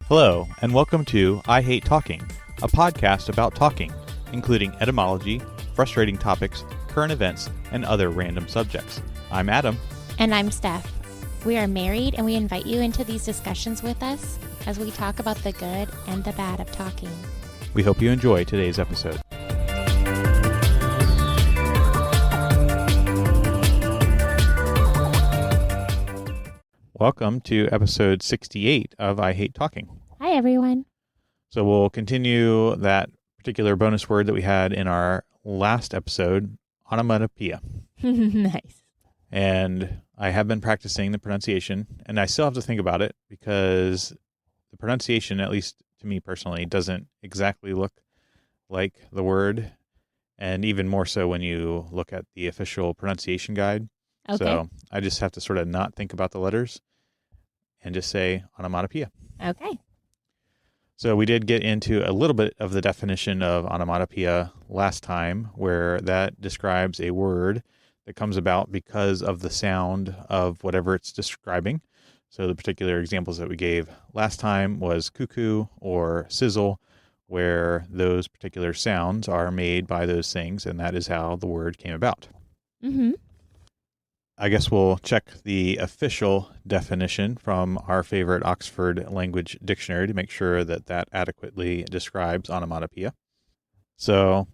Hello, and welcome to I Hate Talking, a podcast about talking, including etymology, frustrating topics, current events, and other random subjects. I'm Adam. And I'm Steph. We are married, and we invite you into these discussions with us as we talk about the good and the bad of talking. We hope you enjoy today's episode. Welcome to episode 68 of I Hate Talking. Hi, everyone. So we'll continue that particular bonus word that we had in our last episode, onomatopoeia. Nice. And I have been practicing the pronunciation, and I still have to think about it because the pronunciation, at least to me personally, doesn't exactly look like the word, and even more so when you look at the official pronunciation guide. Okay. So I just have to sort of not think about the letters and just say onomatopoeia. Okay. So we did get into a little bit of the definition of onomatopoeia last time, where that describes a word that comes about because of the sound of whatever it's describing. So the particular examples that we gave last time was cuckoo or sizzle, where those particular sounds are made by those things, and that is how the word came about. Mm-hmm. I guess we'll check the official definition from our favorite Oxford Language Dictionary to make sure that that adequately describes onomatopoeia. So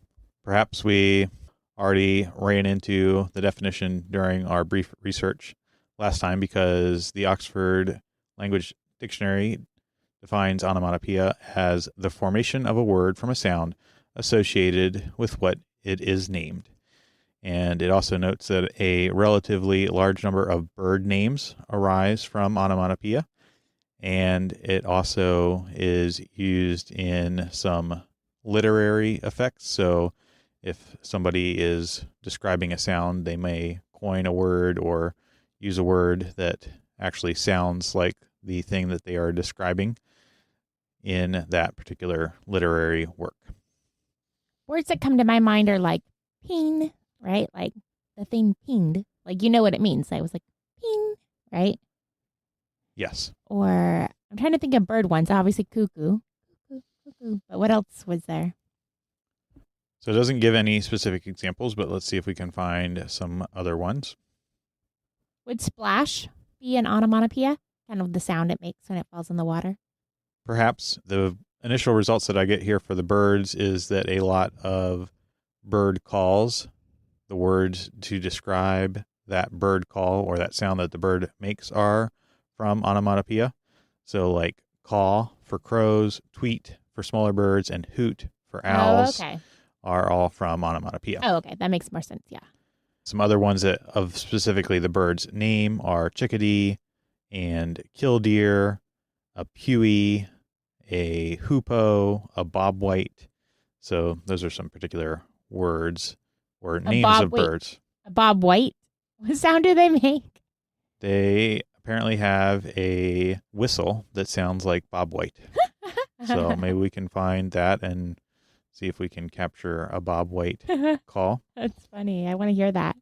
perhaps we already ran into the definition during our brief research last time, because the Oxford Language Dictionary defines onomatopoeia as the formation of a word from a sound associated with what it is named. And it also notes that a relatively large number of bird names arise from onomatopoeia. And it also is used in some literary effects. So if somebody is describing a sound, they may coin a word or use a word that actually sounds like the thing that they are describing in that particular literary work. Words that come to my mind are like ping, right? Like the thing pinged. Like, you know what it means. I was like, ping, right? Yes. Or I'm trying to think of bird ones. Obviously, cuckoo. Cuckoo. But what else was there? So it doesn't give any specific examples, but let's see if we can find some other ones. Would splash be an onomatopoeia? Kind of the sound it makes when it falls in the water. Perhaps. The initial results that I get here for the birds is that a lot of bird calls, the words to describe that bird call or that sound that the bird makes, are from onomatopoeia. So like caw for crows, tweet for smaller birds, and hoot for owls are all from onomatopoeia. Oh, okay. That makes more sense, yeah. Some other ones that of specifically the bird's name are chickadee and killdeer, a pewee, a hoopoe, a bobwhite. So those are some particular words or names of birds. A bobwhite? What sound do they make? They apparently have a whistle that sounds like bobwhite. So maybe we can find that and see if we can capture a bobwhite call. That's funny. I want to hear that.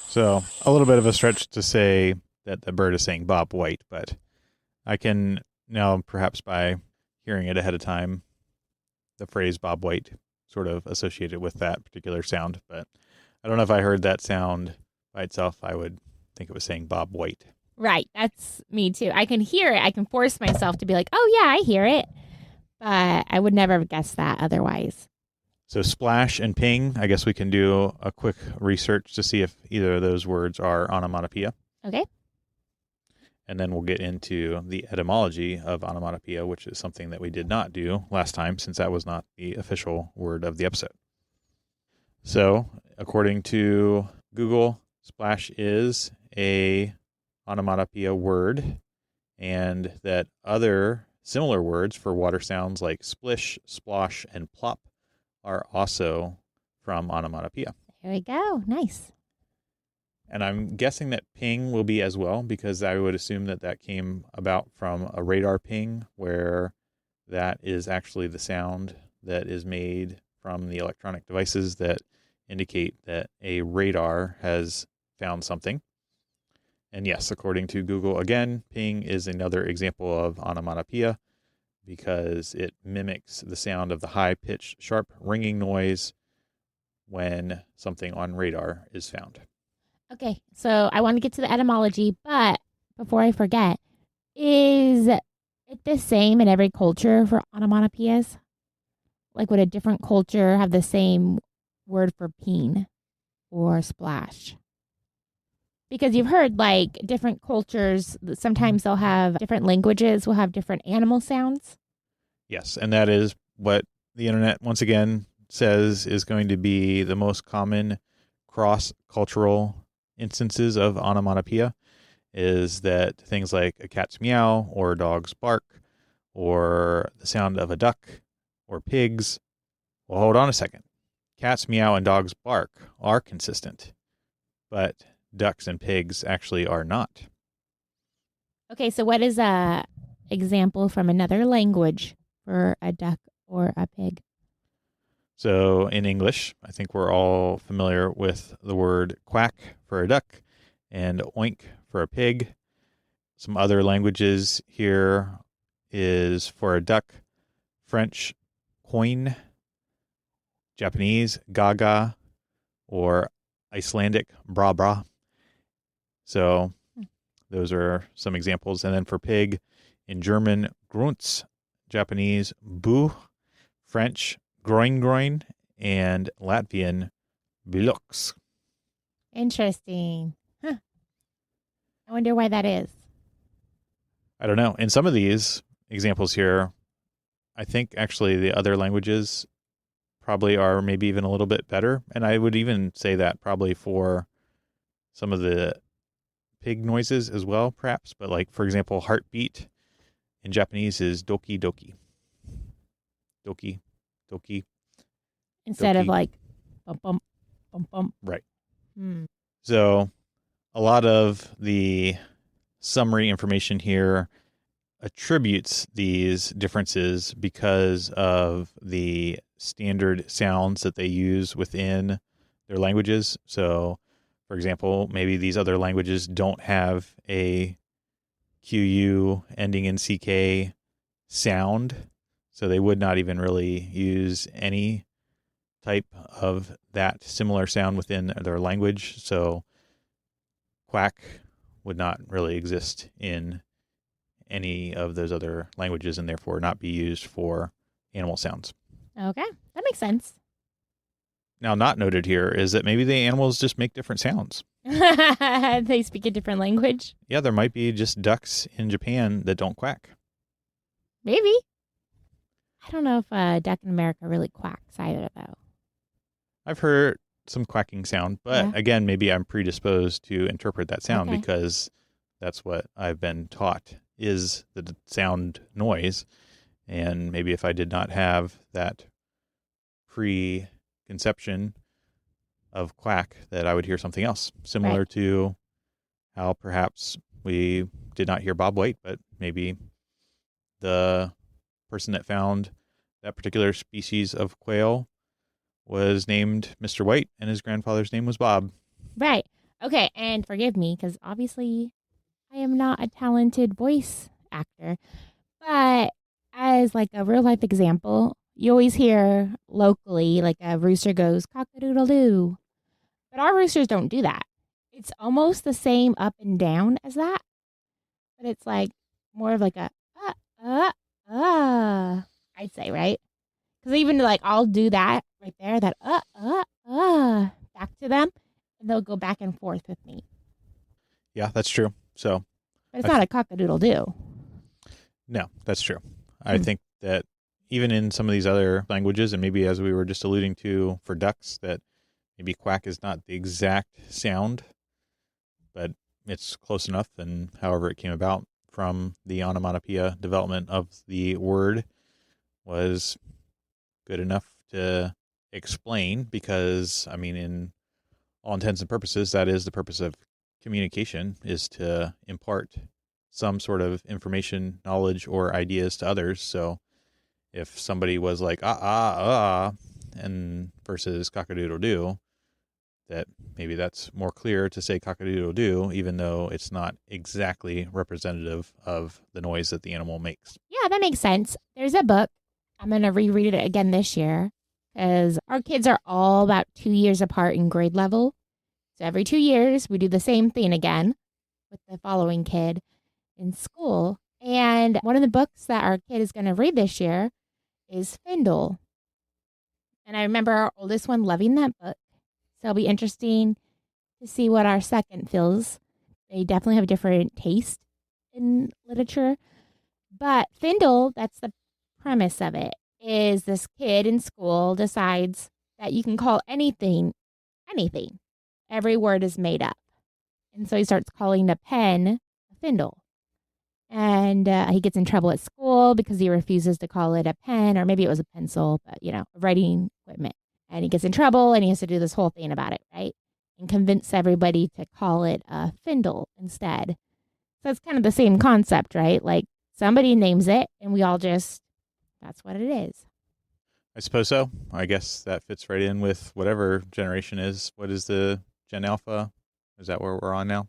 So a little bit of a stretch to say that the bird is saying Bob White, but I can now, perhaps by hearing it ahead of time, the phrase Bob White sort of associated with that particular sound. But I don't know if I heard that sound by itself, I would think it was saying Bob White. Right. That's me too. I can hear it. I can force myself to be like, oh yeah, I hear it. But I would never have guessed that otherwise. So splash and ping, I guess we can do a quick research to see if either of those words are onomatopoeia. Okay. And then we'll get into the etymology of onomatopoeia, which is something that we did not do last time since that was not the official word of the episode. So according to Google, splash is a onomatopoeia word, and that other similar words for water sounds like splish, splosh, and plop are also from onomatopoeia. There we go. Nice. And I'm guessing that ping will be as well, because I would assume that that came about from a radar ping where that is actually the sound that is made from the electronic devices that indicate that a radar has found something. And yes, according to Google, again, ping is another example of onomatopoeia because it mimics the sound of the high-pitched, sharp ringing noise when something on radar is found. Okay, so I want to get to the etymology, but before I forget, is it the same in every culture for onomatopoeias? Like, would a different culture have the same word for peen or splash? Because you've heard like different cultures, sometimes they'll have different languages, will have different animal sounds. Yes, and that is what the internet, once again, says is going to be the most common cross-cultural instances of onomatopoeia, is that things like a cat's meow or a dog's bark or the sound of a duck or pigs. Well, hold on a second. Cats meow and dogs bark are consistent, but ducks and pigs actually are not. Okay, so what is a example from another language for a duck or a pig? So in English, I think we're all familiar with the word quack for a duck and oink for a pig. Some other languages here is for a duck, French, coin, Japanese, gaga, or Icelandic, bra bra. So those are some examples. And then for pig, in German, grunz, Japanese, bu, French, groin groin, and Latvian, biloks. Interesting. Huh. I wonder why that is. I don't know. In some of these examples here, I think actually the other languages probably are maybe even a little bit better. And I would even say that probably for some of the pig noises as well, perhaps. But like, for example, heartbeat in Japanese is doki doki. Doki, doki. Instead of Doki. like bump, bump, bump, bump. Right. Hmm. So a lot of the summary information here attributes these differences because of the standard sounds that they use within their languages. So, for example, maybe these other languages don't have a QU ending in CK sound, so they would not even really use any type of that similar sound within their language. So, quack would not really exist in any of those other languages and therefore not be used for animal sounds. Okay, that makes sense. Now, not noted here is that maybe the animals just make different sounds. They speak a different language. Yeah, there might be just ducks in Japan that don't quack. Maybe. I don't know if a duck in America really quacks either, though. I've heard some quacking sound, but Yeah. again, maybe I'm predisposed to interpret that sound Okay. because that's what I've been taught is the sound noise. And maybe if I did not have that preconception of quack, that I would hear something else, similar Right. to how perhaps we did not hear Bob White, but maybe the person that found that particular species of quail was named Mr. White and his grandfather's name was Bob. Right. Okay, and forgive me because obviously I am not a talented voice actor, but as like a real life example, you always hear locally like a rooster goes cock-a-doodle-doo, but our roosters don't do that. It's almost the same up and down as that, but it's like more of like a I'd say, right? Because even like I'll do that right there, that back to them, and they'll go back and forth with me. Yeah, that's true. So, But it's I not a cock-a-doodle-doo. no, that's true. I Hmm. think that even in some of these other languages, and maybe as we were just alluding to for ducks, that maybe quack is not the exact sound, but it's close enough. And however it came about from the onomatopoeia development of the word was good enough to explain because, I mean, in all intents and purposes, that is the purpose of communication, is to impart some sort of information, knowledge, or ideas to others. So if somebody was like, and versus cock-a-doodle-doo, that maybe that's more clear to say cock-a-doodle-doo, even though it's not exactly representative of the noise that the animal makes. Yeah, that makes sense. There's a book. I'm going to reread it again this year because our kids are all about 2 years apart in grade level. So every 2 years, we do the same thing again with the following kid in school. And one of the books that our kid is going to read this year is Findle. And I remember our oldest one loving that book. So it'll be interesting to see what our second feels. They definitely have different taste in literature. But Findle, that's the premise of it, is this kid in school decides that you can call anything, anything. Every word is made up. And so he starts calling a pen a Findle. And he gets in trouble at school because he refuses to call it a pen, or maybe it was a pencil, but, writing equipment. And he gets in trouble and he has to do this whole thing about it, right? And convince everybody to call it a Findle instead. So it's kind of the same concept, right? Like somebody names it and we all just, that's what it is. I suppose so. I guess that fits right in with whatever generation is. What is the Gen Alpha? Is that where we're on now?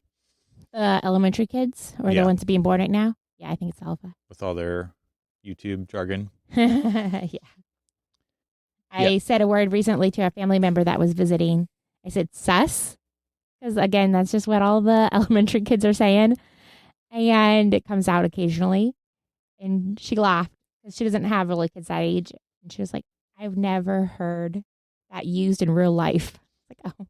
The elementary kids or the ones being born right now? Yeah, I think it's Alpha. With all their YouTube jargon. Yeah. I said a word recently to a family member that was visiting. I said sus, because again, that's just what all the elementary kids are saying. And it comes out occasionally. And she laughed because she doesn't have really kids that age. And she was like, I've never heard that used in real life. Like, oh,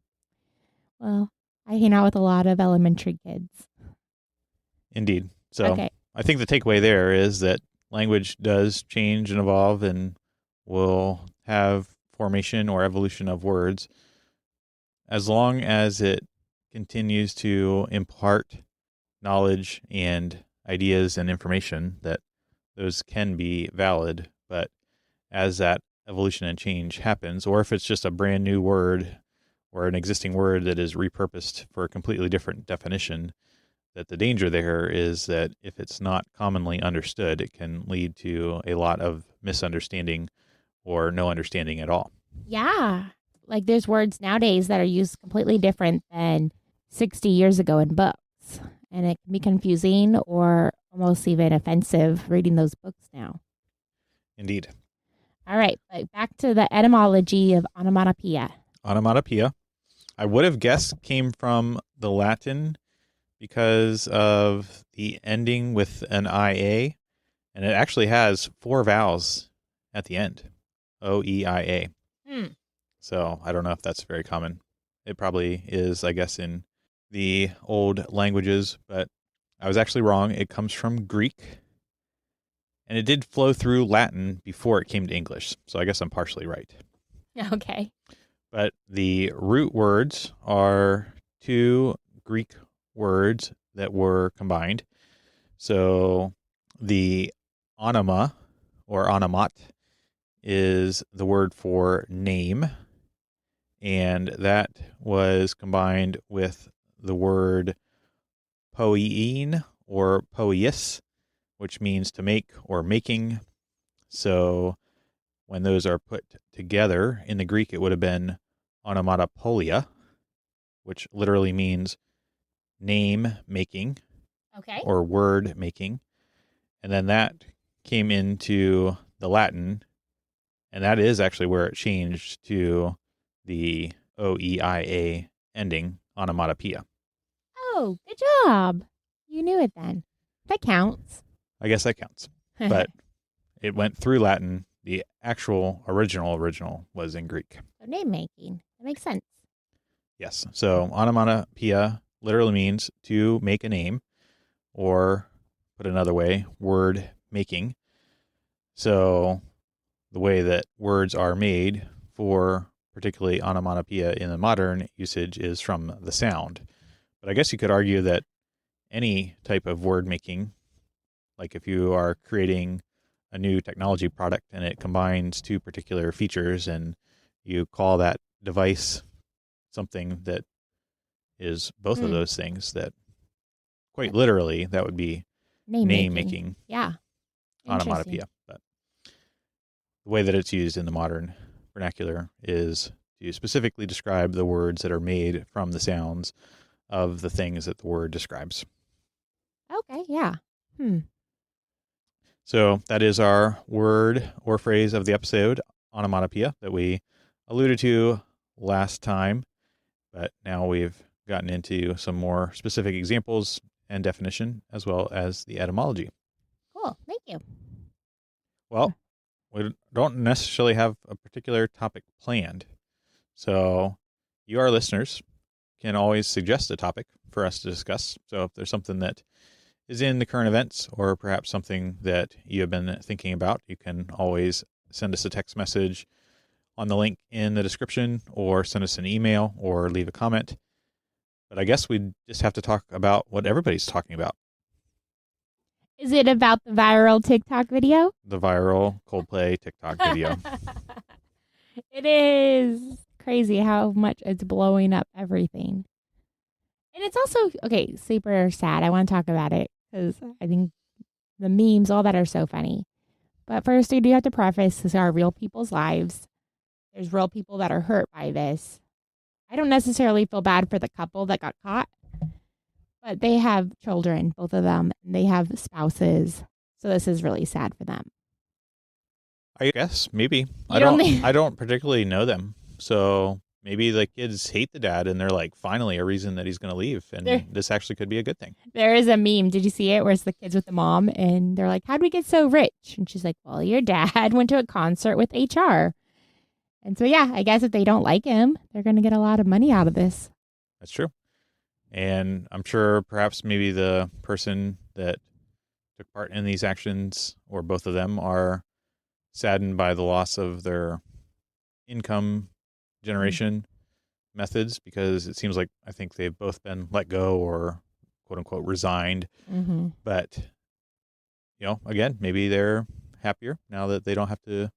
well, I hang out with a lot of elementary kids. Indeed. So I think the takeaway there is that language does change and evolve and will have formation or evolution of words as long as it continues to impart knowledge and ideas and information, that those can be valid. But as that evolution and change happens, or if it's just a brand new word or an existing word that is repurposed for a completely different definition, that the danger there is that if it's not commonly understood, it can lead to a lot of misunderstanding or no understanding at all. Yeah. Like there's words nowadays that are used completely different than 60 years ago in books. And it can be confusing or almost even offensive reading those books now. Indeed. All right. But back to the etymology of onomatopoeia. Onomatopoeia, I would have guessed, came from the Latin because of the ending with an IA. And it actually has 4 vowels at the end. O-E-I-A. So I don't know if that's very common. It probably is, I guess, in the old languages, but I was actually wrong. It comes from Greek, and it did flow through Latin before it came to English. So I guess I'm partially right. Okay. But the root words are 2 Greek words that were combined. So the onoma or onomat is the word for name, and that was combined with the word poiein or poies, which means to make or making. So when those are put together in the Greek, it would have been onomatopoeia, which literally means name making or word making. And then that came into the Latin, and that is actually where it changed to the O-E-I-A ending, onomatopoeia. Oh, good job. You knew it then. That counts. I guess that counts. But it went through Latin. The actual original was in Greek. So name making. That makes sense. Yes. So onomatopoeia literally means to make a name, or put another way, word making. So the way that words are made for particularly onomatopoeia in the modern usage is from the sound. But I guess you could argue that any type of word making, like if you are creating a new technology product and it combines 2 particular features and you call that device something that is both of those things, that quite literally that would be name making. Yeah. Onomatopoeia. But the way that it's used in the modern vernacular is to specifically describe the words that are made from the sounds of the things that the word describes. Okay, yeah. So that is our word or phrase of the episode, onomatopoeia, that we alluded to last time, but now we've gotten into some more specific examples and definition, as well as the etymology. Cool. Thank you. Well, we don't necessarily have a particular topic planned. So you, our listeners, can always suggest a topic for us to discuss. So if there's something that is in the current events or perhaps something that you have been thinking about, you can always send us a text message on the link in the description or send us an email or leave a comment. But I guess we just have to talk about what everybody's talking about. Is it about the viral TikTok video? The viral Coldplay TikTok video. It is crazy how much it's blowing up everything. And it's also, okay, super sad. I want to talk about it because I think the memes, all that are so funny. But first, we do have to preface these are real people's lives. There's real people that are hurt by this. I don't necessarily feel bad for the couple that got caught, but they have children, both of them, and they have spouses. So this is really sad for them. I guess maybe. I don't don't particularly know them. So maybe the kids hate the dad and they're like, finally a reason that he's going to leave. And this actually could be a good thing. There is a meme. Did you see it? Where it's the kids with the mom and they're like, how'd we get so rich? And she's like, well, your dad went to a concert with HR. And so, yeah, I guess if they don't like him, they're going to get a lot of money out of this. That's true. And I'm sure perhaps maybe the person that took part in these actions, or both of them, are saddened by the loss of their income generation methods, because it seems like I think they've both been let go or quote unquote resigned. Mm-hmm. But, again, maybe they're happier now that they don't have to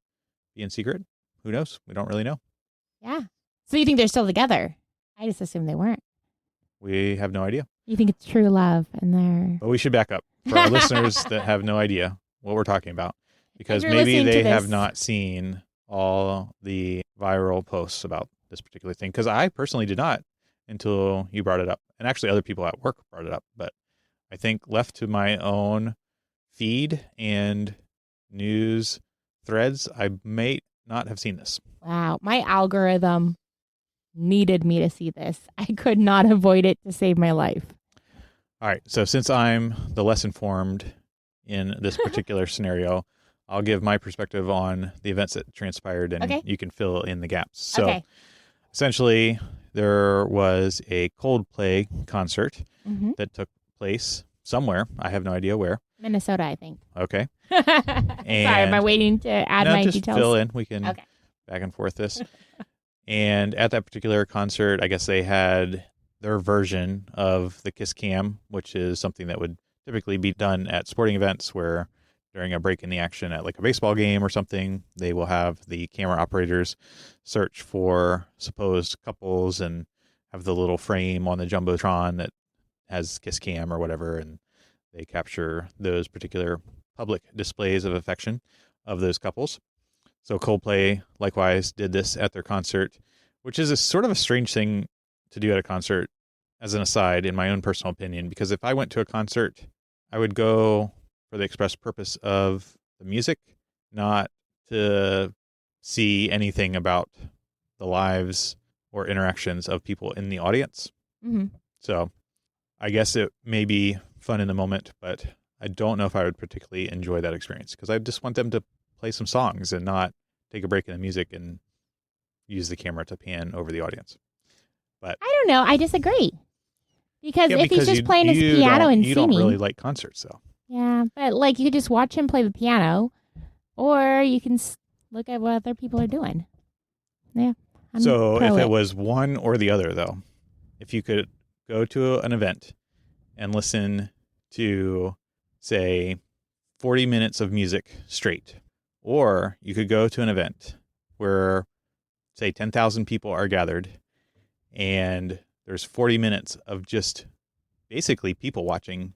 be in secret. Who knows? We don't really know. Yeah. So you think they're still together? I just assumed they weren't. We have no idea. You think it's true love and they're... But we should back up for our listeners that have no idea what we're talking about, because maybe listening to they this- have not seen all the viral posts about this particular thing, because I personally did not until you brought it up. And actually other people at work brought it up. But I think left to my own feed and news threads, I may not have seen this. Wow. My algorithm needed me to see this. I could not avoid it to save my life. All right. So since I'm the less informed in this particular scenario, I'll give my perspective on the events that transpired, and you can fill in the gaps. So essentially, there was a Coldplay concert that took place somewhere. I have no idea where. Minnesota, I think. Okay. Sorry, am I waiting to add my just details? Fill in. We can back and forth this. And at that particular concert, I guess they had their version of the kiss cam, which is something that would typically be done at sporting events where during a break in the action at like a baseball game or something, they will have the camera operators search for supposed couples and have the little frame on the Jumbotron that has kiss cam or whatever, and they capture those particular public displays of affection of those couples. So Coldplay likewise did this at their concert, which is a sort of a strange thing to do at a concert, as an aside, in my own personal opinion, because if I went to a concert, I would go for the express purpose of the music, not to see anything about the lives or interactions of people in the audience. Mm-hmm. So I guess it may be fun in the moment, but I don't know if I would particularly enjoy that experience, because I just want them to play some songs and not take a break in the music and use the camera to pan over the audience. But I don't know. I disagree. Because if he's just playing his piano and you singing. don't really like concerts, though. Yeah, but like you could just watch him play the piano, or you can look at what other people are doing. Yeah. So if it was one or the other, though, if you could go to an event and listen to, say, 40 minutes of music straight, or you could go to an event where, say, 10,000 people are gathered and there's 40 minutes of just basically people watching.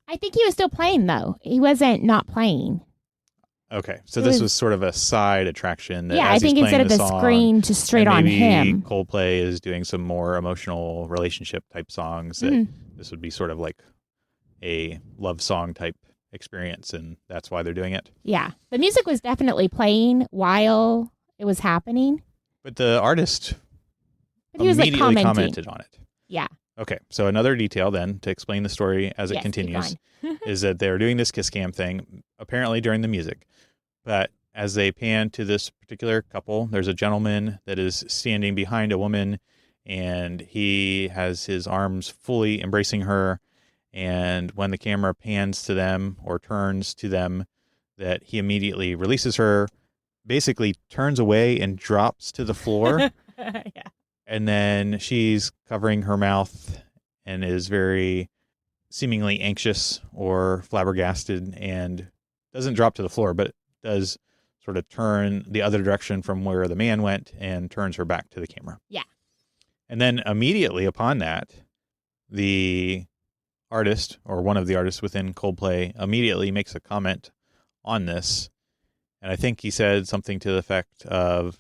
I think he was still playing, though. He wasn't not playing. Okay, so It this was- was sort of a side attraction. That Yeah, as I think he's instead playing of the song, screen just straight and on maybe him. Coldplay is doing some more emotional relationship type songs. That Mhm. this would be sort of like a love song type experience, and that's why they're doing it. Yeah, the music was definitely playing while it was happening, But the artist but he was like immediately commenting. commented on it. Yeah. Okay, so another detail then to explain the story as it Yes, keep continues going. is that they're doing this kiss cam thing apparently during the music, but as they pan to this particular couple, there's a gentleman that is standing behind a woman, and he has his arms fully embracing her. And when the camera pans to them or turns to them, that he immediately releases her, basically turns away and drops to the floor. Yeah. And then she's covering her mouth and is very seemingly anxious or flabbergasted and doesn't drop to the floor, but does sort of turn the other direction from where the man went and turns her back to the camera. Yeah. And then immediately upon that, the artist or one of the artists within Coldplay immediately makes a comment on this. And I think he said something to the effect of,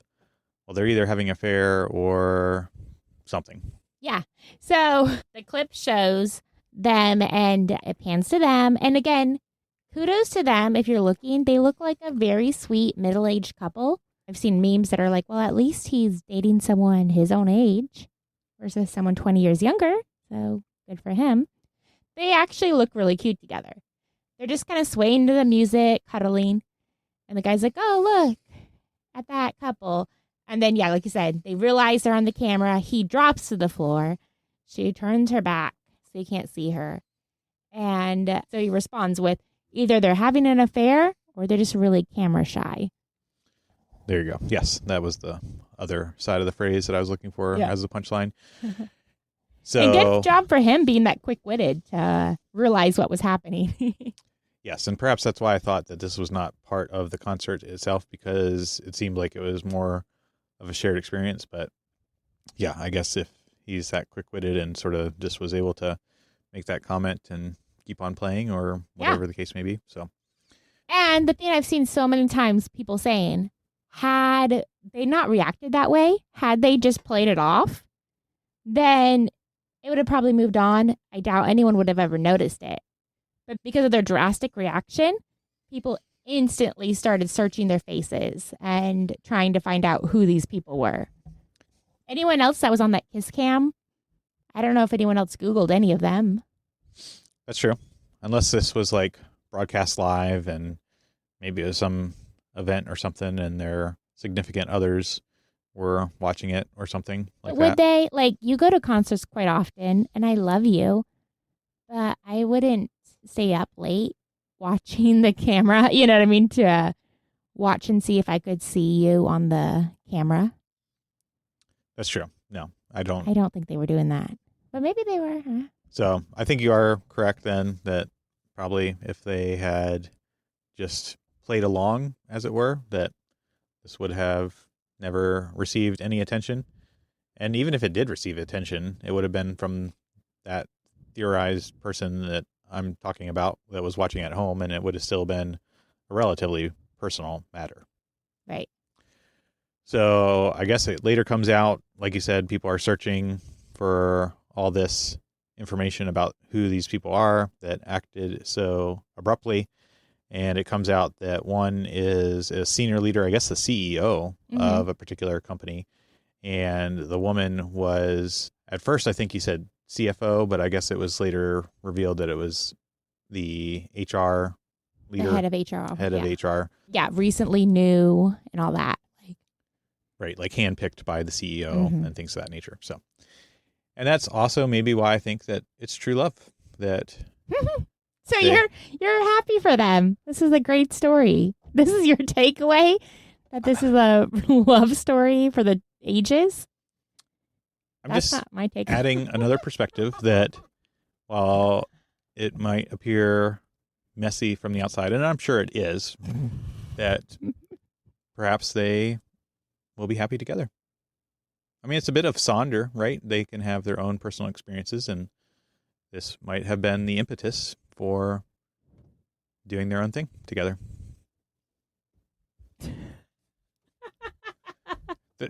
well, they're either having an affair or something. Yeah. So the clip shows them and it pans to them. And again, kudos to them. If you're looking, they look like a very sweet middle-aged couple. I've seen memes that are like, well, at least he's dating someone his own age versus someone 20 years younger. So good for him. They actually look really cute together. They're just kind of swaying to the music, cuddling. And the guy's like, oh, look at that couple. And then, yeah, like you said, they realize they're on the camera. He drops to the floor. She turns her back so you can't see her. And so he responds with either they're having an affair or they're just really camera shy. There you go. Yes, that was the other side of the phrase that I was looking for as a punchline. So, and good job for him being that quick-witted to realize what was happening. yes, and perhaps that's why I thought that this was not part of the concert itself, because it seemed like it was more of a shared experience. But yeah, I guess if he's that quick-witted and sort of just was able to make that comment and keep on playing or whatever the case may be. So, and the thing I've seen so many times, people saying, had they not reacted that way, had they just played it off, then it would have probably moved on. I doubt anyone would have ever noticed it. But because of their drastic reaction, people instantly started searching their faces and trying to find out who these people were. Anyone else that was on that kiss cam, I don't know if anyone else Googled any of them. that's true. Unless this was like broadcast live and maybe it was some event or something and their significant others were watching it or something like that. Would they, like, you go to concerts quite often, and I love you, but I wouldn't stay up late watching the camera, you know what I mean, to watch and see if I could see you on the camera. That's true. No, I don't. I don't think they were doing that, but maybe they were. Huh? So I think you are correct then that probably if they had just played along, as it were, that this would have never received any attention. And even if it did receive attention, it would have been from that theorized person that I'm talking about that was watching at home, and it would have still been a relatively personal matter. Right. So I guess it later comes out, like you said, people are searching for all this information about who these people are that acted so abruptly. And it comes out that one is a senior leader, I guess the CEO of a particular company. And the woman was, at first, I think he said CFO, but I guess it was later revealed that it was the HR leader. The head of HR. Head of HR. Yeah, recently new and all that. Right, like handpicked by the CEO and things of that nature. So, and that's also maybe why I think that it's true love. That so you're happy for them. This is a great story. This is your takeaway, that this is a love story for the ages. That's not my takeaway. Adding another perspective that while it might appear messy from the outside, and I'm sure it is, that perhaps they will be happy together. I mean, it's a bit of Sonder, right? They can have their own personal experiences, and this might have been the impetus for doing their own thing together.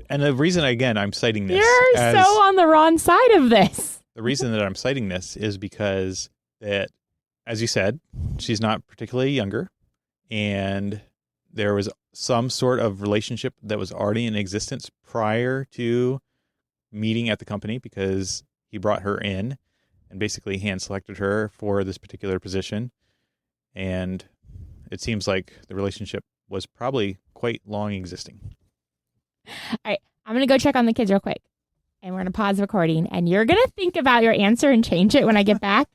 And the reason, again, I'm citing this You're so on the wrong side of this. The reason that I'm citing this is because that, as you said, she's not particularly younger, and there was some sort of relationship that was already in existence prior to meeting at the company, because he brought her in and basically hand selected her for this particular position. And it seems like the relationship was probably quite long existing. All right, I'm going to go check on the kids real quick. And we're going to pause the recording. And you're going to think about your answer and change it when I get back.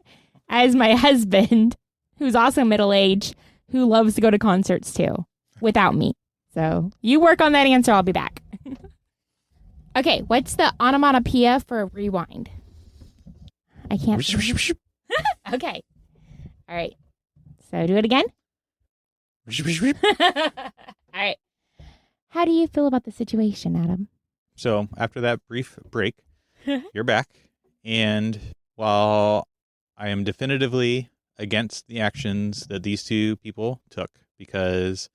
As my husband, who's also middle-aged, who loves to go to concerts too, without me. So you work on that answer. I'll be back. Okay, what's the onomatopoeia for rewind? I can't. Okay. All right. So do it again. All right. How do you feel about the situation, Adam? So after that brief break, you're back. And while I am definitively against the actions that these two people took, because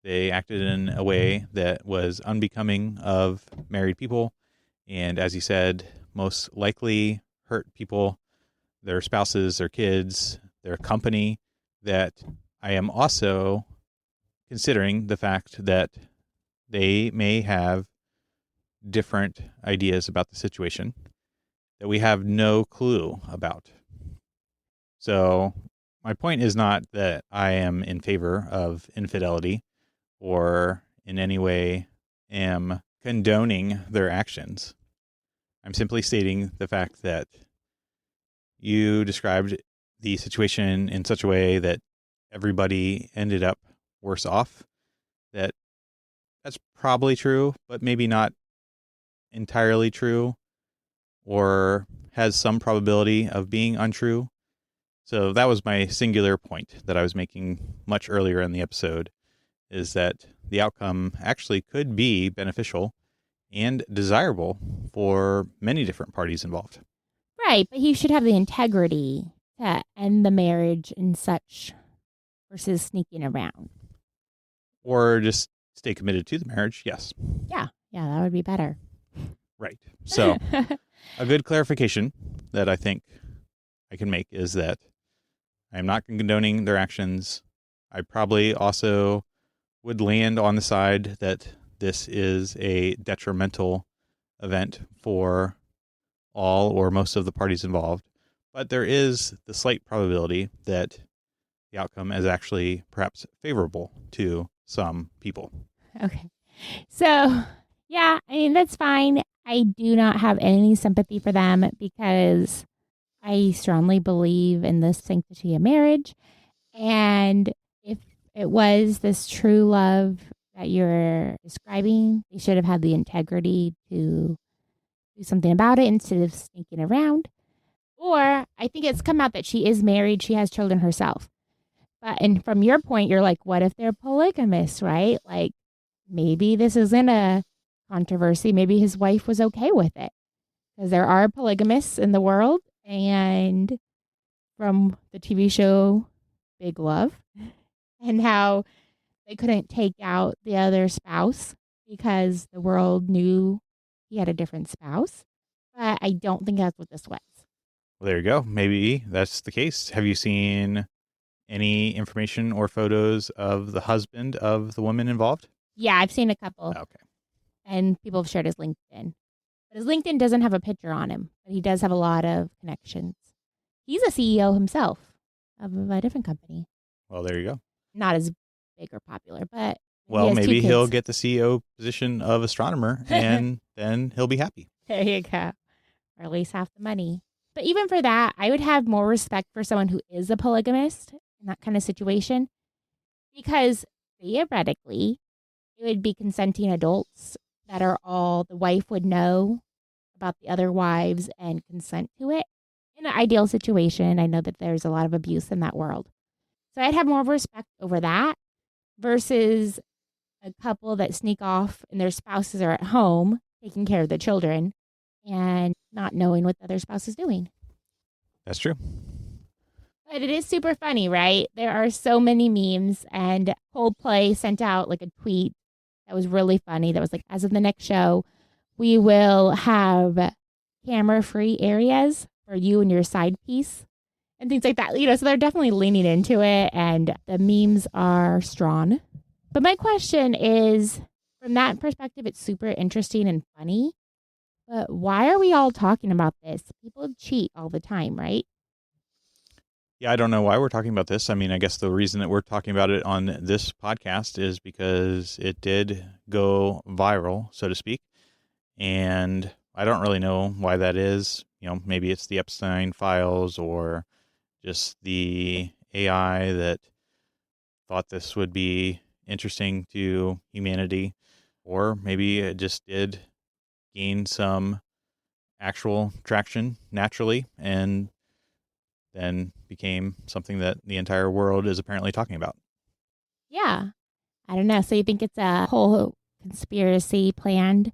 they acted in a way that was unbecoming of married people, and as you said, most likely hurt people, their spouses, their kids, their company, that I am also considering the fact that they may have different ideas about the situation that we have no clue about. So my point is not that I am in favor of infidelity or in any way am condoning their actions. I'm simply stating the fact that you described the situation in such a way that everybody ended up worse off. That's probably true, but maybe not entirely true, or has some probability of being untrue. So that was my singular point that I was making much earlier in the episode, is that the outcome actually could be beneficial and desirable for many different parties involved. Right, but he should have the integrity to end the marriage and such versus sneaking around. Or just stay committed to the marriage, yes. Yeah, that would be better. Right. So a good clarification that I think I can make is that I'm not condoning their actions. I probably also would land on the side that this is a detrimental event for all or most of the parties involved. But there is the slight probability that the outcome is actually perhaps favorable to some people. Okay. So, yeah, I mean, that's fine. I do not have any sympathy for them because I strongly believe in the sanctity of marriage. And if it was this true love that you're describing, they should have had the integrity to do something about it instead of sneaking around. Or I think it's come out that she is married. She has children herself. And from your point, you're like, what if they're polygamous, right? Like, maybe this isn't a controversy. Maybe his wife was okay with it. Because there are polygamists in the world. And from the TV show Big Love, and how they couldn't take out the other spouse because the world knew he had a different spouse. But I don't think that's what this was. Well, there you go. Maybe that's the case. Have you seen any information or photos of the husband of the woman involved? Yeah, I've seen a couple. Okay. And people have shared his LinkedIn. But his LinkedIn doesn't have a picture on him. But he does have a lot of connections. He's a CEO himself of a different company. Well, there you go. Not as big or popular, but well, maybe he'll get the CEO position of astronomer and then he'll be happy. There you go. Or at least half the money. But even for that, I would have more respect for someone who is a polygamist in that kind of situation, because theoretically, it would be consenting adults that are all the wife would know about the other wives and consent to it. In an ideal situation, I know that there's a lot of abuse in that world. So I'd have more respect over that versus a couple that sneak off and their spouses are at home taking care of the children and not knowing what the other spouse is doing. That's true. But it is super funny, right? There are so many memes, and Coldplay sent out like a tweet that was really funny. That was like, as of the next show, we will have camera-free areas for you and your side piece and things like that. So they're definitely leaning into it, and the memes are strong. But my question is, from that perspective, it's super interesting and funny. But why are we all talking about this? People cheat all the time, right? Yeah, I don't know why we're talking about this. I mean, I guess the reason that we're talking about it on this podcast is because it did go viral, so to speak. And I don't really know why that is. Maybe it's the Epstein files or just the AI that thought this would be interesting to humanity. Or maybe it just did gain some actual traction naturally and then became something that the entire world is apparently talking about. Yeah. I don't know. So you think it's a whole conspiracy planned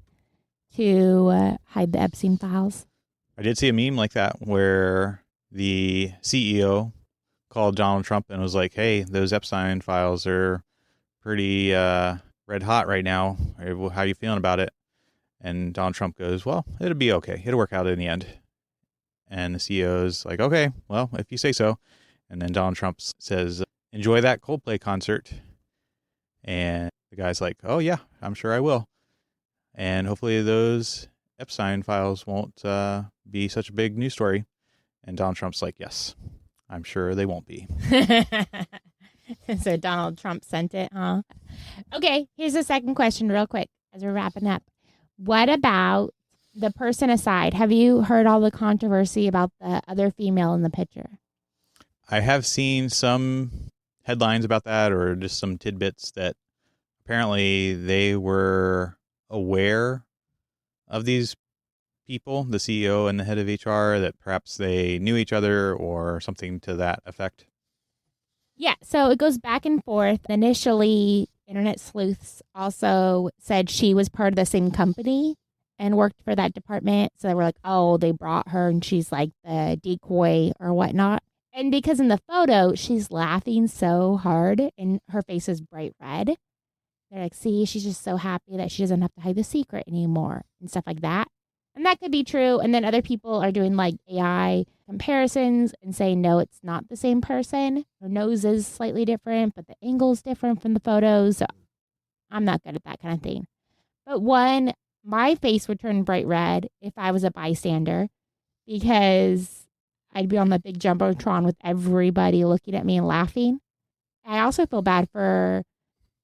to hide the Epstein files? I did see a meme like that where the CEO called Donald Trump and was like, hey, those Epstein files are pretty red hot right now. How are you feeling about it? And Donald Trump goes, well, it'll be okay. It'll work out in the end. And the CEO's like, okay, well, if you say so. And then Donald Trump says, enjoy that Coldplay concert. And the guy's like, oh, yeah, I'm sure I will. And hopefully those Epstein files won't be such a big news story. And Donald Trump's like, yes, I'm sure they won't be. So Donald Trump sent it, huh? Okay, here's the second question real quick as we're wrapping up. What about the person aside? Have you heard all the controversy about the other female in the picture? I have seen some headlines about that, or just some tidbits that apparently they were aware of these people, the CEO and the head of HR, that perhaps they knew each other or something to that effect. Yeah, so it goes back and forth. Initially, internet sleuths also said she was part of the same company and worked for that department. So they were like, oh, they brought her and she's like the decoy or whatnot. And because in the photo, she's laughing so hard and her face is bright red. They're like, see, she's just so happy that she doesn't have to hide the secret anymore and stuff like that. And that could be true. And then other people are doing like AI comparisons and saying, no, it's not the same person. Her nose is slightly different, but the angle's different from the photos. So I'm not good at that kind of thing. But one, my face would turn bright red if I was a bystander because I'd be on the big Jumbotron with everybody looking at me and laughing. I also feel bad for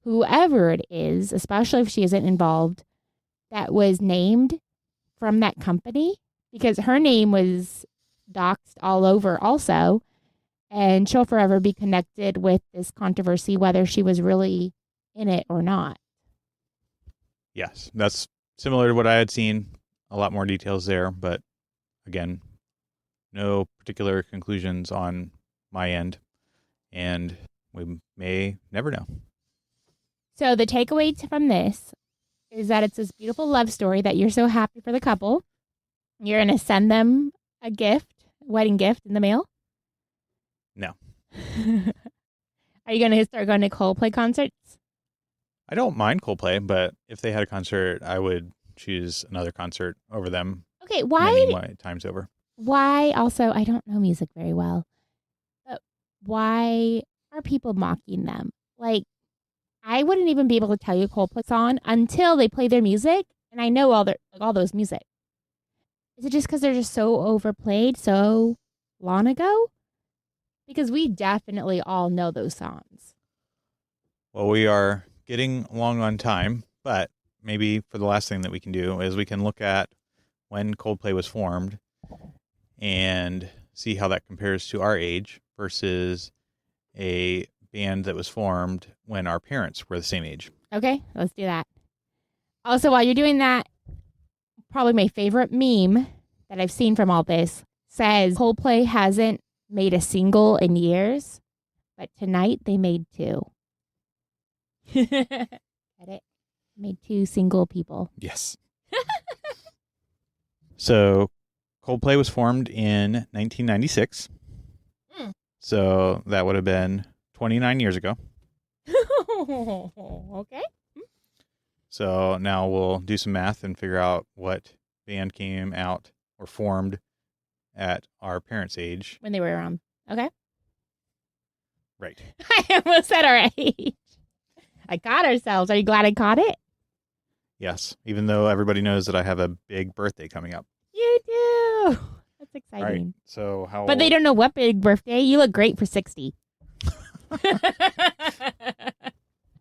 whoever it is, especially if she isn't involved, that was named from that company, because her name was doxed all over also, and she'll forever be connected with this controversy, whether she was really in it or not. Yes, that's similar to what I had seen. A lot more details there, but again, no particular conclusions on my end, and we may never know. So the takeaway from this is that it's this beautiful love story that you're so happy for the couple. You're going to send them a gift, wedding gift in the mail? No. Are you going to start going to Coldplay concerts? I don't mind Coldplay, but if they had a concert, I would choose another concert over them. Okay, many times over. Why also, I don't know music very well, but why are people mocking them? Like, I wouldn't even be able to tell you Coldplay song until they play their music, and I know all those music. Is it just because they're just so overplayed so long ago? Because we definitely all know those songs. Well, we are getting long on time, but maybe for the last thing that we can do is we can look at when Coldplay was formed and see how that compares to our age versus a band that was formed when our parents were the same age. Okay, let's do that. Also, while you're doing that, probably my favorite meme that I've seen from all this says Coldplay hasn't made a single in years, but tonight they made 2. Get it? Made 2 single people. Yes. So Coldplay was formed in 1996. So that would have been 29 years ago. Okay. So now we'll do some math and figure out what band came out or formed at our parents' age. When they were around. Okay. Right. I almost said our age. I caught ourselves. Are you glad I caught it? Yes. Even though everybody knows that I have a big birthday coming up. You do. That's exciting. All right. So how? But they don't know what big birthday. You look great for 60.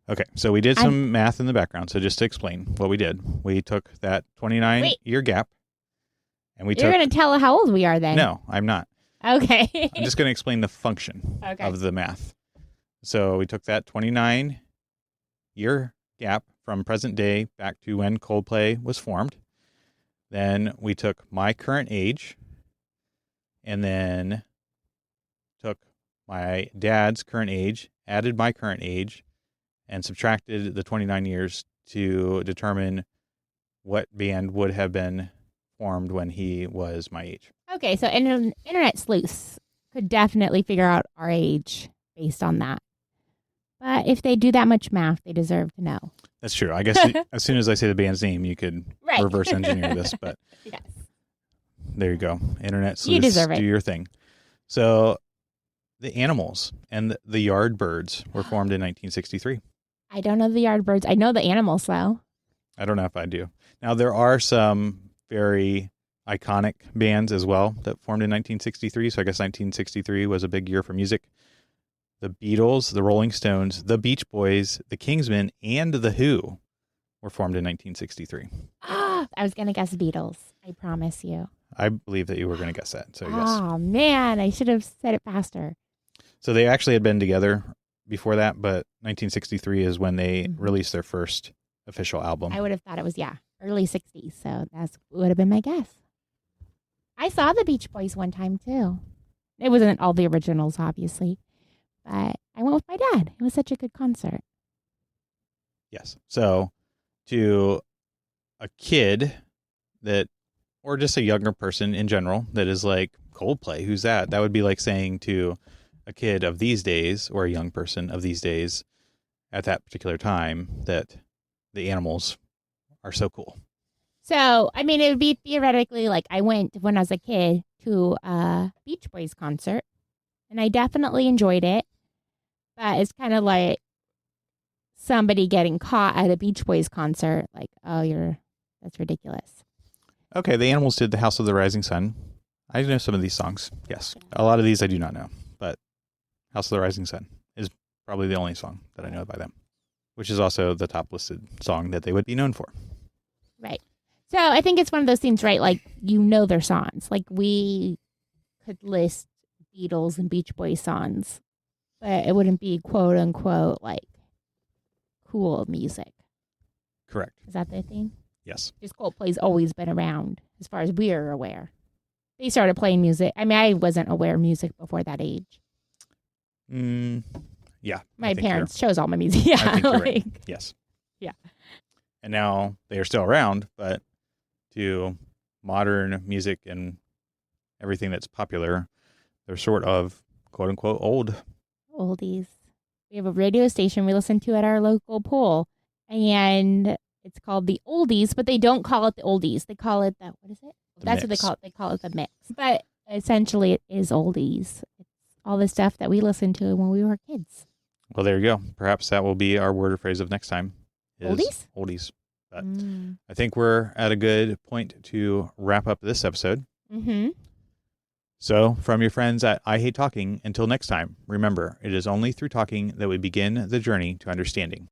Okay. So we did some math in the background. So just to explain what we did, we took that 29-year gap, and we You're going to tell how old we are then. No, I'm not. Okay. I'm just going to explain the function of the math. So we took that 29-year gap from present day back to when Coldplay was formed. Then we took my current age and then took my dad's current age, added my current age, and subtracted the 29 years to determine what band would have been formed when he was my age. Okay, so internet sleuths could definitely figure out our age based on that. But if they do that much math, they deserve to know. That's true. I guess as soon as I say the band's name, you could reverse engineer this. But yes. There you go. Internet sleuths, you deserve it. Do your thing. So the animals and the yard birds were formed in 1963. I don't know the yard birds. I know the animals, though. I don't know if I do. Now, there are some very iconic bands as well that formed in 1963. So I guess 1963 was a big year for music. The Beatles, the Rolling Stones, the Beach Boys, the Kingsmen, and the Who were formed in 1963. I was going to guess Beatles. I promise you. I believe that you were going to guess that. So yes. Oh, man. I should have said it faster. So they actually had been together before that, but 1963 is when they released their first official album. I would have thought it was, early 60s. So that would have been my guess. I saw the Beach Boys one time, too. It wasn't all the originals, obviously. But I went with my dad. It was such a good concert. Yes. So to a kid that, or just a younger person in general that is like, Coldplay, who's that? That would be like saying to a kid of these days or a young person of these days at that particular time that the animals are so cool. So, I mean, it would be theoretically like I went when I was a kid to a Beach Boys concert, and I definitely enjoyed it. But it's kind of like somebody getting caught at a Beach Boys concert. Like, oh, that's ridiculous. Okay, the animals did The House of the Rising Sun. I know some of these songs. Yes. A lot of these I do not know. But House of the Rising Sun is probably the only song that I know by them, which is also the top listed song that they would be known for. Right. So I think it's one of those things, right? Like, their songs. Like, we could list Beatles and Beach Boys songs, but it wouldn't be quote unquote like cool music. Correct. Is that the thing? Yes. Just Coldplay's always been around as far as we are aware. They started playing music. I mean, I wasn't aware of music before that age. Yeah. My parents chose all my music. Yeah. I think you're right. Yes. Yeah. And now they are still around, but to modern music and everything that's popular, they're sort of quote unquote old. Oldies. We have a radio station we listen to at our local pool, and it's called the Oldies, but they don't call it the Oldies. They call it what is it? That's what they call it. They call it the mix. But essentially it is oldies. It's all the stuff that we listened to when we were kids. Well, there you go. Perhaps that will be our word or phrase of next time. Oldies? Oldies. But I think we're at a good point to wrap up this episode. Mm-hmm. So, from your friends at I Hate Talking, until next time, remember, it is only through talking that we begin the journey to understanding.